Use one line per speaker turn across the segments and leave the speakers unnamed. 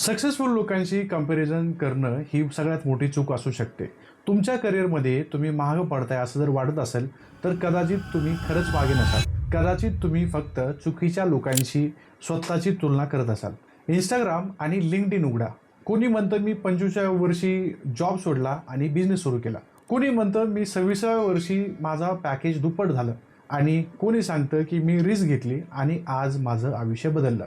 Successful लोकांशी comparison करणं ही सगळ्यात मोठी चूक असू शकते. तुमच्या करिअरमध्ये तुम्ही मागं पडताय असं जर वाटत असेल तर कदाचित तुम्ही खरंच मागे नसाल. कदाचित तुम्ही फक्त चुकीच्या लोकांशी स्वतःची तुलना करत असाल. इंस्टाग्राम आणि लिंक्डइन उघडा. कोणी म्हणतं मी 25व्या वर्षी जॉब सोडला आणि बिझनेस सुरू केला. कोणी म्हणतं मी 26व्या वर्षी माझा पॅकेज दुप्पट झालं आणि कोणी सांगतं की मी रिस्क घेतली आणि आज माझं आयुष्य बदललं.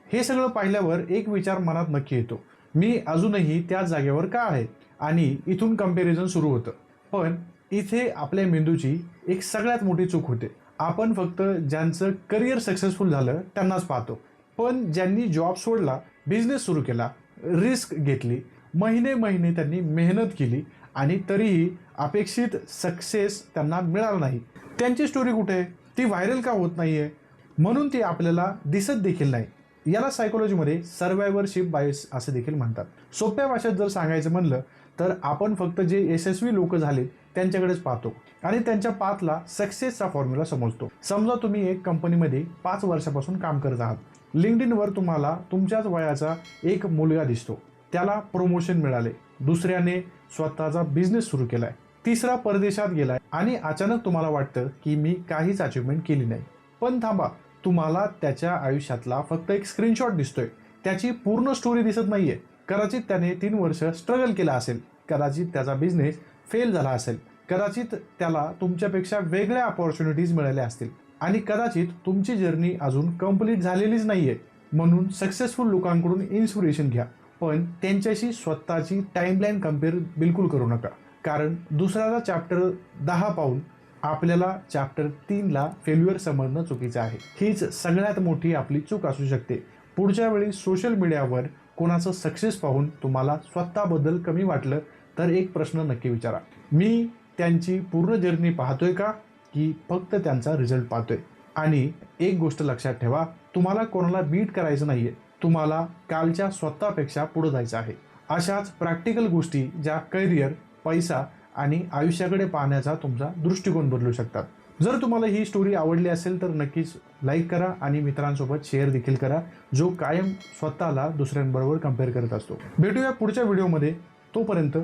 हे सगळं पाहिल्यावर एक विचार मनात नक्की येतो, मी अजूनही त्याच जागेवर का आहे? आणि इथून कंपॅरिझन सुरू होतं. पण इथे आपल्या मेंदूची एक सगळ्यात मोठी चूक होते. आपण फक्त ज्यांचं करिअर सक्सेसफुल झालं त्यांनाच पाहतो. पण ज्यांनी जॉब सोडला, बिझनेस सुरू केला, रिस्क घेतली, महिने महिने त्यांनी मेहनत केली आणि तरीही अपेक्षित सक्सेस त्यांना मिळाला नाही, त्यांची स्टोरी कुठे आहे? ती व्हायरल का होत नाहीये? म्हणून ती आपल्याला दिसत देखील नाही. याला सायकोलॉजीमध्ये सर्वायव्हरशिप बायस असे देखील म्हणतात. सोप्या भाषेत जर सांगायचं म्हणलं तर आपण फक्त जे यशस्वी लोक झाले त्यांच्याकडेच पाहतो आणि त्यांच्या पाथला सक्सेसचा फॉर्म्युला समजतो. समजा तुम्ही एक कंपनीमध्ये 5 वर्षापासून काम करत आहात. लिंक्डइनवर तुम्हाला तुमच्याच वयाचा एक मुलगा दिसतो. त्याला प्रमोशन मिळाले, दुसऱ्याने स्वतःचा बिझनेस सुरू केलाय, तिसरा परदेशात गेलाय आणि अचानक तुम्हाला वाटतं की मी काहीच अचिव्हमेंट केली नाही. पण थांबा, तुम्हाला त्याच्या आयुष्यातला फक्त एक स्क्रीनशॉट दिसतोय, त्याची पूर्ण स्टोरी दिसत नाहीये. कदाचित त्याने 3 वर्ष स्ट्रगल केला असेल, कदाचित त्याचा बिझनेस फेल झाला असेल, कदाचित त्याला तुमच्यापेक्षा वेगळ्या अपॉर्च्युनिटीज मिळाल्या असतील आणि कदाचित तुमची जर्नी अजून कंप्लीट झालेलीच नाहीये. म्हणून सक्सेसफुल लोकांकडून इन्स्पिरेशन घ्या, पण त्यांच्याशी स्वतःची टाइमलाईन कंपेअर बिलकुल करू नका. कारण दुसऱ्याचा चॅप्टर 10 पाहून आपल्याला चॅप्टर 3ला फेल्युअर समजणं चुकीचं आहे. हीच सगळ्यात मोठी आपली चूक असू शकते. पुढच्या वेळी सोशल मीडियावर कोणाचं सक्सेस पाहून तुम्हाला स्वतःबद्दल कमी वाटलं तर एक प्रश्न नक्की विचारा, मी त्यांची पूर्ण जर्नी पाहतोय का की फक्त त्यांचा रिझल्ट पाहतोय? आणि एक गोष्ट लक्षात ठेवा, तुम्हाला कोणाला बीट करायचं नाहीये, तुम्हाला कालच्या स्वतःपेक्षा पुढे जायचं आहे. अशाच प्रॅक्टिकल गोष्टी ज्या करिअर, पैसा आणि आयुष्याकडे पाहण्याचा तुमचा दृष्टिकोन बदलू शकतात. जर तुम्हाला ही स्टोरी आवडली असेल तर नक्कीच लाईक करा आणि मित्रांसोबत शेअर देखील करा, जो कायम स्वतःला दुसऱ्यांबरोबर कंपेअर करत असतो. भेटूया पुढच्या व्हिडिओमध्ये. तोपर्यंत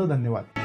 धन्यवाद.